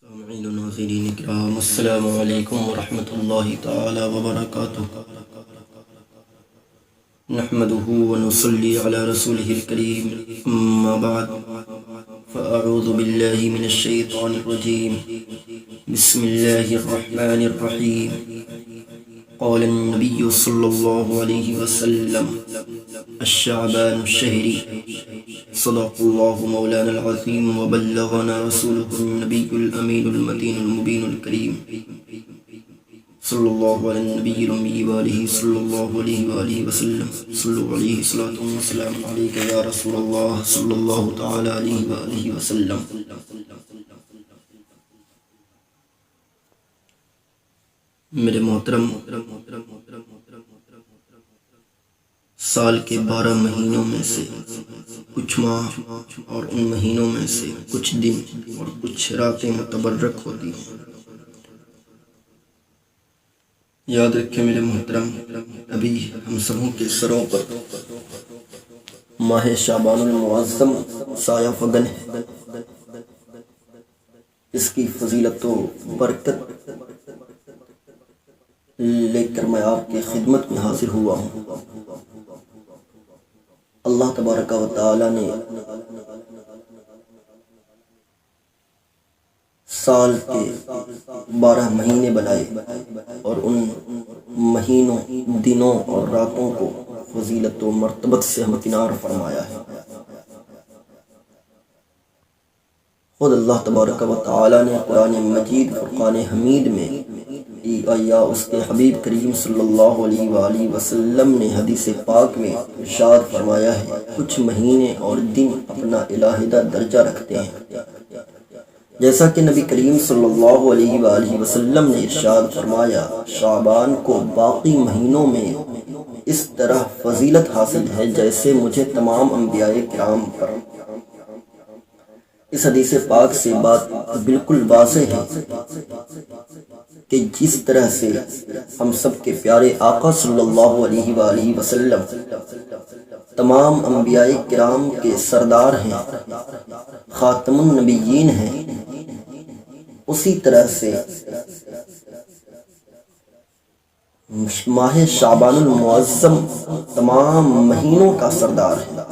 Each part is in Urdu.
سامعین و ناظرین اکرام، السلام علیکم ورحمۃ اللہ تعالی وبرکاتہ۔ نحمده ونصلی علی رسوله الکریم، اما بعد فاعوذ باللہ من الشیطان الرجیم، بسم اللہ الرحمن الرحیم۔ قال النبی صلی اللہ علیہ وسلم الشعبان الشہری، صدق اللہ مولانا العظیم وبلغنا رسوله النبی الامین المتین المبین الکریم، صلی اللہ علی النبی الامی وآلہ صلی اللہ علیہ وآلہ وسلم، صلی علیہ صلاۃ وسلام علیک یا رسول اللہ صلی اللہ تعالی علیہ وآلہ وسلم۔ میرے محترم، سال کے 12 مہینوں میں سے کچھ ماہ اور ان مہینوں میں سے کچھ دن اور کچھ راتیں متبرک ہوتی ہیں۔ یاد رکھیں میرے محترم، ابھی ہم سبوں کے سروں پر ماہ شعبان المعظم سایہ فگن ہے۔ اس کی فضیلت و برکت لے کر میں آپ کی خدمت میں حاضر ہوا ہوں۔ اللہ تبارک و تعالی نے سال کے 12 مہینے بنائے اور ان مہینوں، دنوں اور راتوں کو فضیلت و مرتبت سے ہمکنار فرمایا ہے۔ خود اللہ تبارک و تعالی نے قرآن مجید فرقان حمید میں یا اس کے حبیب کریم صلی اللہ علیہ وآلہ وسلم نے حدیث پاک میں ارشاد فرمایا ہے، کچھ مہینے اور دن اپنا علیحدہ درجہ رکھتے ہیں، جیسا کہ نبی کریم صلی اللہ علیہ وآلہ وسلم نے ارشاد فرمایا، شعبان کو باقی مہینوں میں اس طرح فضیلت حاصل ہے جیسے مجھے تمام انبیاء کرام پر۔ اس حدیث پاک سے بات بالکل واضح ہے کہ جس طرح سے ہم سب کے پیارے آقا صلی اللہ علیہ وآلہ وسلم تمام انبیاء کرام کے سردار ہیں، خاتم النبیین ہیں، اسی طرح سے ماہ شعبان المعظم تمام مہینوں کا سردار ہے۔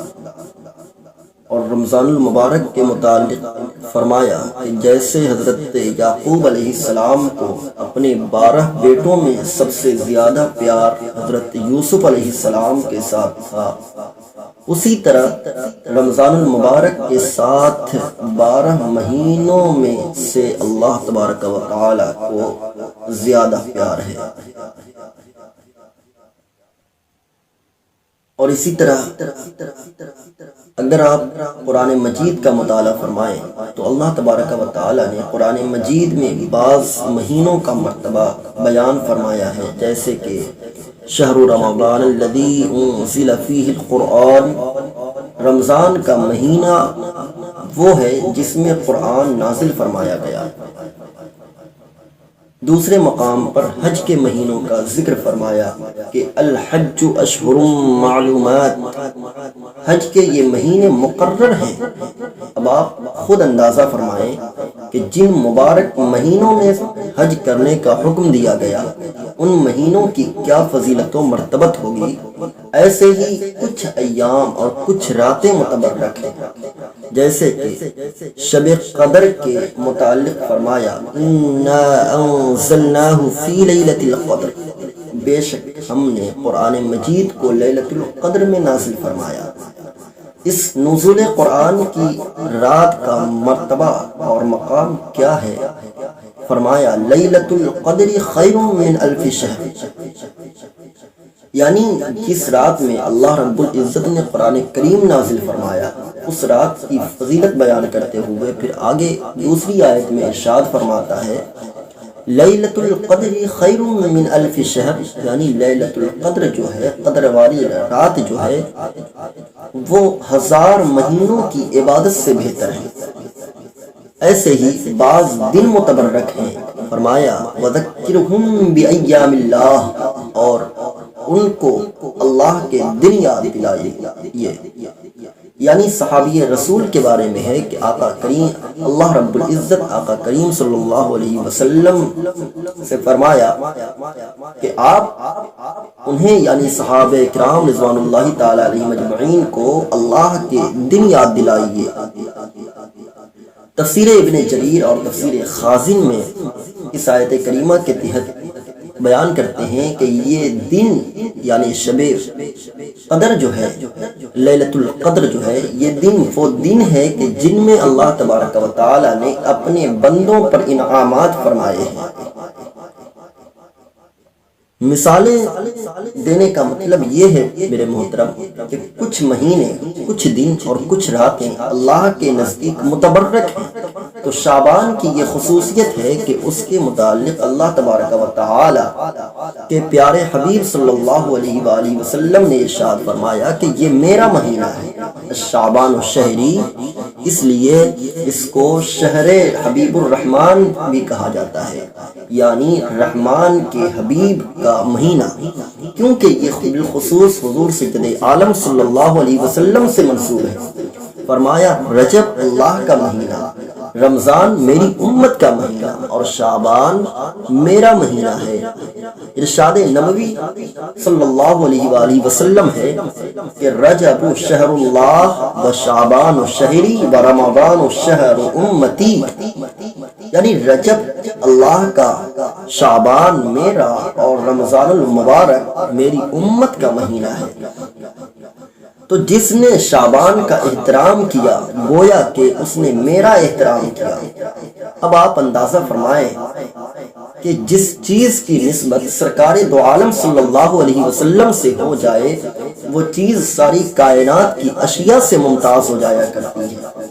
اور رمضان المبارک کے متعلق فرمایا کہ جیسے حضرت یعقوب علیہ السلام کو اپنے 12 بیٹوں میں سب سے زیادہ پیار حضرت یوسف علیہ السلام کے ساتھ تھا، اسی طرح رمضان المبارک کے ساتھ 12 مہینوں میں سے اللہ تبارک و تعالی کو زیادہ پیار ہے۔ اور اسی طرح اگر آپ قرآن مجید کا مطالعہ فرمائیں تو اللہ تبارک و تعالی نے قرآن مجید میں بعض مہینوں کا مرتبہ بیان فرمایا ہے، جیسے کہ شہر رمضان الذی انزل فیہ القرآن، رمضان کا مہینہ وہ ہے جس میں قرآن نازل فرمایا گیا۔ دوسرے مقام پر حج کے مہینوں کا ذکر فرمایا کہ الحج اشہر معلومات، حج کے یہ مہینے مقرر ہیں۔ اب آپ خود اندازہ فرمائیں کہ جن مبارک مہینوں میں حج کرنے کا حکم دیا گیا ان مہینوں کی کیا فضیلت و مرتبت ہوگی۔ ایسے ہی کچھ ایام اور کچھ راتیں متبرک ہیں، جیسے کہ شب قدر کے متعلق فرمایا انا انزلناہ فی لیلۃ القدر، بے شک ہم نے قرآن مجید کو لیلۃ القدر میں نازل فرمایا۔ اس نزول قرآن کی رات کا مرتبہ اور مقام کیا ہے؟ فرمایا لیلۃ القدر خیر من الف شہر، یعنی جس رات میں اللہ رب العزت نے قرآن کریم نازل فرمایا اس رات کی فضیلت بیان کرتے ہوئے پھر آگے دوسری آیت میں ارشاد فرماتا ہے لیلۃ القدر خیر من الف شہر، یعنی لیلۃ القدر جو ہے، قدر والی رات جو ہے وہ 1000 مہینوں کی عبادت سے بہتر ہے۔ ایسے ہی بعض دن متبرک ہیں، فرمایا وذکرہم بایام اللہ، اور ان کو اللہ کے دن یاد دلائیے۔ یعنی صحابی رسول کے بارے میں ہے کہ آقا کریم اللہ رب العزت آقا کریم صلی اللہ علیہ وسلم سے فرمایا کہ آپ انہیں یعنی صحابہ کرام رضوان اللہ تعالی علیہ مجمعین کو اللہ کے دن یاد دلائیے۔ تفسیر ابن جریر اور تفسیر خازن میں اس آیت کریمہ کے تحت بیان کرتے ہیں کہ یہ دن یعنی شب قدر جو ہے، لیلۃ القدر جو ہے، یہ دن وہ دن ہے کہ جن میں اللہ تبارک و تعالی نے اپنے بندوں پر انعامات فرمائے ہیں۔ مثالیں دینے کا مطلب یہ ہے میرے محترم کہ کچھ مہینے، کچھ دن اور کچھ راتیں اللہ کے نزدیک متبرک ہیں، تو شعبان کی یہ خصوصیت ہے کہ اس کے متعلق اللہ تبارک و تعالی کے پیارے حبیب صلی اللہ علیہ وآلہ وسلم نے ارشاد فرمایا کہ یہ میرا مہینہ ہے، شعبان الشہری، اس لیے اس کو شہر حبیب الرحمن بھی کہا جاتا ہے، یعنی رحمان کے حبیب کا مہینہ، کیونکہ یہ بالخصوص حضور سید عالم صلی اللہ علیہ وسلم سے منسوب ہے۔ فرمایا رجب اللہ کا مہینہ، رمضان میری امت کا مہینہ اور شعبان میرا مہینہ ہے۔ ارشاد نبوی صلی اللہ علیہ وآلہ وسلم ہے کہ رجب شہر اللہ و شعبان شہری و رمضان شہر امتی، یعنی رجب اللہ کا، شعبان میرا اور رمضان المبارک میری امت کا مہینہ ہے۔ تو جس نے شعبان کا احترام کیا گویا کہ اس نے میرا احترام کیا۔ اب آپ اندازہ فرمائیں کہ جس چیز کی نسبت سرکار دو عالم صلی اللہ علیہ وسلم سے ہو جائے وہ چیز ساری کائنات کی اشیاء سے ممتاز ہو جایا کرتی ہے،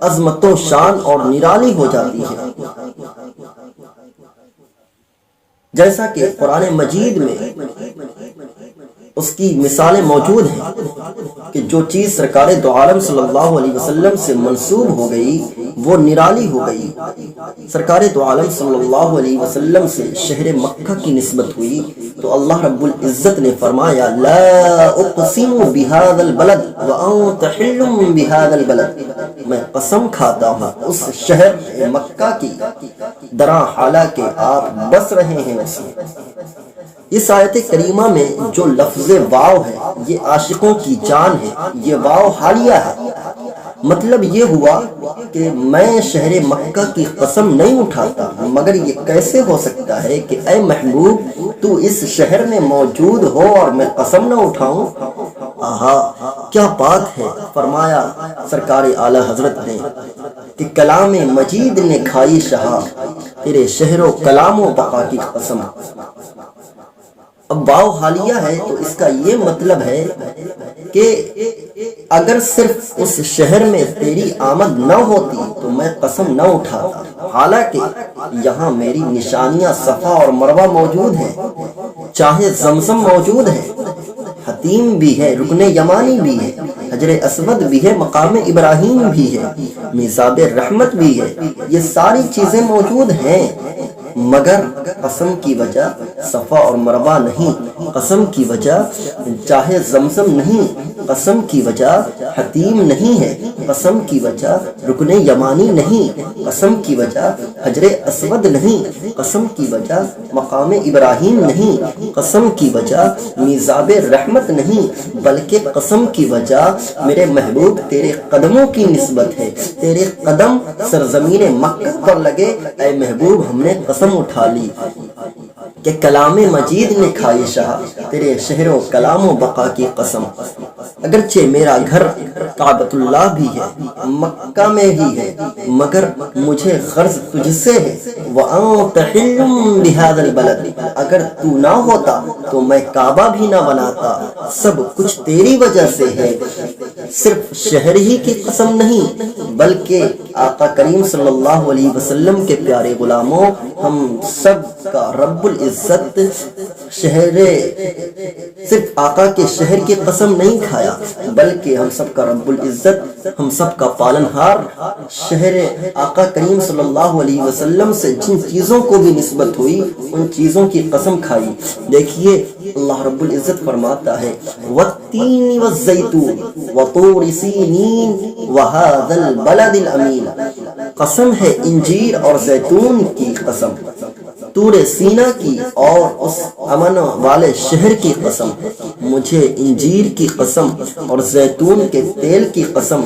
عظمت و شان اور نرالی ہو جاتی ہے۔ جیسا کہ قرآن مجید میں اس کی مثالیں موجود ہیں کہ جو چیز سرکار دو عالم صلی اللہ علیہ وسلم سے منسوب ہو گئی وہ نرالی ہو گئی۔ سرکار دو عالم صلی اللہ علیہ وسلم سے شہر مکہ کی نسبت ہوئی تو اللہ رب العزت نے فرمایا لا اقسم بهذا البلد وانت حل بهذا البلد، میں قسم کھاتا ہوں اس شہر مکہ کی درا حالانکہ آپ بس رہے ہیں اس میں۔ اس آیت کریمہ میں جو لفظ واو ہے یہ عاشقوں کی جان ہے، یہ واو حالیہ ہے۔ مطلب یہ ہوا کہ میں شہر مکہ کی قسم نہیں اٹھاتا، مگر یہ کیسے ہو سکتا ہے کہ اے محبوب تو اس شہر میں موجود ہو اور میں قسم نہ اٹھاؤں؟ آہا کیا بات ہے! فرمایا سرکار اعلی حضرت نے کہ کلام مجید نے کھائی شہا تیرے شہر و کلام و بقا کی قسم۔ اب واو حالیہ ہے تو اس کا یہ مطلب ہے کہ اگر صرف اس شہر میں تیری آمد نہ ہوتی تو میں قسم نہ اٹھاتا، حالانکہ یہاں میری نشانیاں صفا اور مروہ موجود ہیں، چاہے زمزم موجود ہے، حتیم بھی ہے، رکن یمانی بھی ہے، حجر اسود بھی ہے، مقام ابراہیم بھی ہے، میزاب رحمت بھی ہے، یہ ساری چیزیں موجود ہیں، مگر قسم کی وجہ صفا اور مروہ نہیں، قسم کی وجہ چاہے زمزم نہیں، قسم کی وجہ حتیم نہیں ہے، قسم کی وجہ رکن یمانی نہیں، قسم کی وجہ حجر اسود نہیں، قسم کی وجہ مقام ابراہیم نہیں، قسم کی وجہ میزاب رحمت نہیں، بلکہ قسم کی وجہ میرے محبوب تیرے قدموں کی نسبت ہے، تیرے قدم سرزمین مکہ پر لگے، اے محبوب ہم نے قسم اٹھا لی کہ کلام مجید نے کھائی شاہ تیرے شہر و کلام و بقا کی قسم۔ اگرچہ میرا گھر کعبۃ اللہ بھی ہے، مکہ میں بھی ہے، مگر مجھے غرض تجھ سے ہے، وَأَنْتَ حِلٌّ بِهَذَا الْبَلَدِ، اگر تو نہ ہوتا تو میں کعبہ بھی نہ بناتا، سب کچھ تیری وجہ سے ہے۔ صرف شہر ہی کی قسم نہیں بلکہ آقا کریم صلی اللہ علیہ وسلم کے پیارے غلاموں، ہم سب کا رب العزت شہر صرف آقا کے شہر کی قسم نہیں کھایا بلکہ ہم سب کا رب العزت، ہم سب کا پالنہار شہر آقا کریم صلی اللہ علیہ وسلم سے جن چیزوں کو بھی نسبت ہوئی ان چیزوں کی قسم کھائی۔ دیکھیے اللہ رب العزت فرماتا ہے والتین والزیتون وطور سینین وہذا البلد الامین، قسم ہے انجیر اور زیتون کی قسم، طور سینہ کی اور اس امن والے شہر کی قسم، مجھے انجیر کی قسم اور زیتون کے تیل کی قسم۔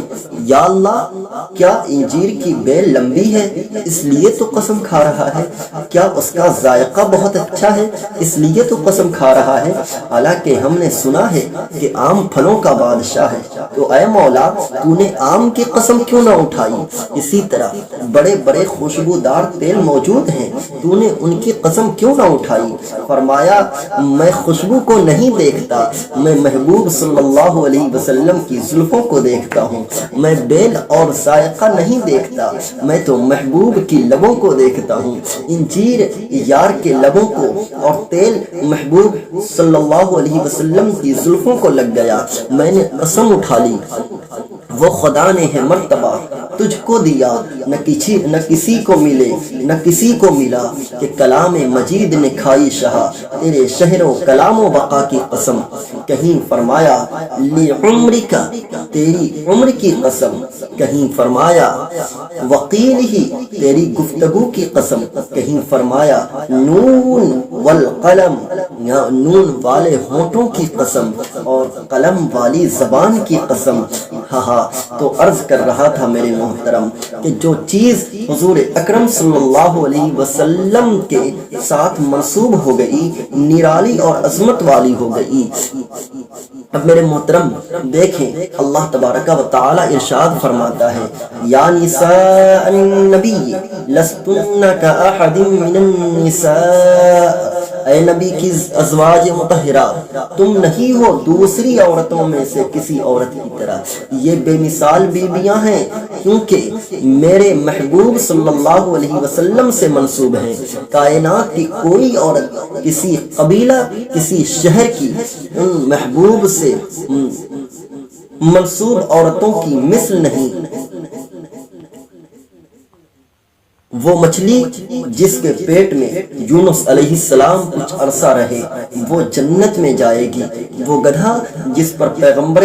یا اللہ، کیا انجیر کی بیل لمبی ہے اس لیے تو قسم کھا رہا ہے؟ کیا اس کا ذائقہ بہت اچھا ہے اس لیے تو قسم کھا رہا ہے؟ حالانکہ ہم نے سنا ہے کہ آم پھلوں کا بادشاہ ہے، تو اے مولا تو نے آم کی قسم کیوں نہ اٹھائی؟ اسی طرح بڑے بڑے خوشبودار تیل موجود ہیں، تو نے ان کی قسم کیوں نہ اٹھائی؟ فرمایا میں خوشبو کو نہیں دیکھتا، میں محبوب صلی اللہ علیہ وسلم کی زلفوں کو دیکھتا ہوں، میں بیل اور ذائقہ نہیں دیکھتا، میں تو محبوب کی لبوں کو دیکھتا ہوں۔ انجیر یار کے لبوں کو اور تیل محبوب صلی اللہ علیہ وسلم کی زلفوں کو لگ گیا، میں نے قسم اٹھا لی، وہ خدا نے ہے مرتبہ تجھ کو دیا، نہ کسی کو ملے نہ کسی کو ملا، کہ کلام مجید نے کھائی شہا تیرے شہر و کلام و بقا کی قسم۔ کہیں فرمایا لعمرک، تیری عمر کی قسم، کہیں فرمایا وقیل ہی، تیری گفتگو کی قسم، کہیں فرمایا نون والقلم، نون والے ہونٹوں کی قسم اور قلم والی زبان کی قسم۔ ہاں تو عرض کر رہا تھا میرے محترم کہ جو چیز حضور اکرم صلی اللہ علیہ وسلم کے ساتھ منسوب ہو گئی نرالی اور عظمت والی ہو گئی۔ اب میرے محترم دیکھیں اللہ تبارک و تعالی ارشاد فرماتا ہے یا نساء النبی لستن کاحد من النساء، اے نبی کی ازواج مطہرات تم نہیں ہو دوسری عورتوں میں سے کسی عورت کی طرح، یہ بے مثال بیویاں ہیں کیونکہ میرے محبوب صلی اللہ علیہ وسلم سے منسوب ہیں۔ کائنات کی کوئی عورت کسی قبیلہ کسی شہر کی ان محبوب سے منسوب عورتوں کی مثل نہیں۔ وہ مچھلی جس کے پیٹ میں یونس علیہ السلام کچھ عرصہ رہے وہ جنت میں جائے گی، وہ گدھا جس پر پیغمبر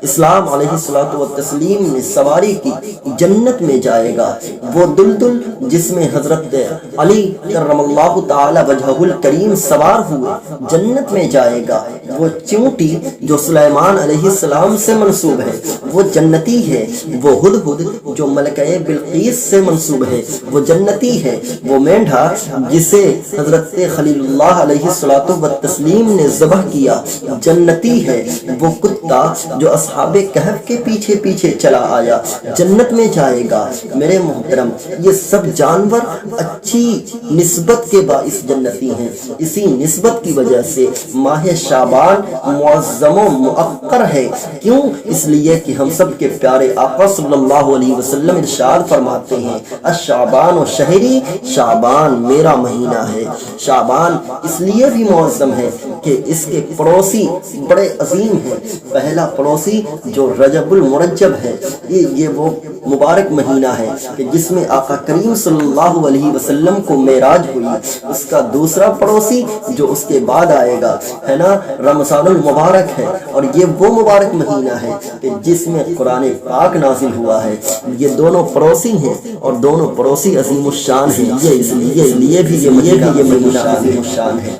اسلام علیہ الصلوۃ والتسلیم نے سواری کی جنت میں جائے گا، وہ دلدل جس میں حضرت علی کرم اللہ تعالی وجہہ الکریم سوار ہوئے جنت میں جائے گا، وہ چونٹی جو سلیمان علیہ السلام سے منسوب ہے وہ جنتی ہے، وہ ہدہد جو ملکہ بلقیس سے منسوب ہے وہ جنتی ہے، وہ مینڈھا جسے حضرت خلیل اللہ علیہ الصلوۃ والتسلیم نے ذبح کیا جنتی ہے، وہ کتا جو اصحاب کہف کے پیچھے پیچھے چلا آیا جنت میں جائے گا۔ میرے محترم یہ سب جانور اچھی نسبت کے باعث جنتی ہیں، اسی نسبت کی وجہ سے ماہ شعبان معظم و مؤقر ہے۔ کیوں؟ اس لیے کہ ہم سب کے پیارے آقا صلی اللہ علیہ وسلم ارشاد فرماتے ہیں شعبان و شہری، شعبان میرا مہینہ ہے۔ شعبان اس لیے بھی معظم ہے کہ اس کے پڑوسی بڑے عظیم ہیں۔ پہلا پڑوسی جو رجب المرجب ہے، یہ وہ مبارک مہینہ ہے کہ جس میں آقا کریم صلی اللہ علیہ وسلم کو معراج ہوئی۔ اس کا دوسرا پڑوسی جو اس کے بعد آئے گا ہے نا رمضان المبارک ہے، اور یہ وہ مبارک مہینہ ہے کہ جس میں قرآن پاک نازل ہوا ہے۔ یہ دونوں پڑوسی ہیں اور دونوں پڑوسی عظیم الشان ہیں، یہ اس لیے بھی یہ مہینہ عظیم الشان ہے۔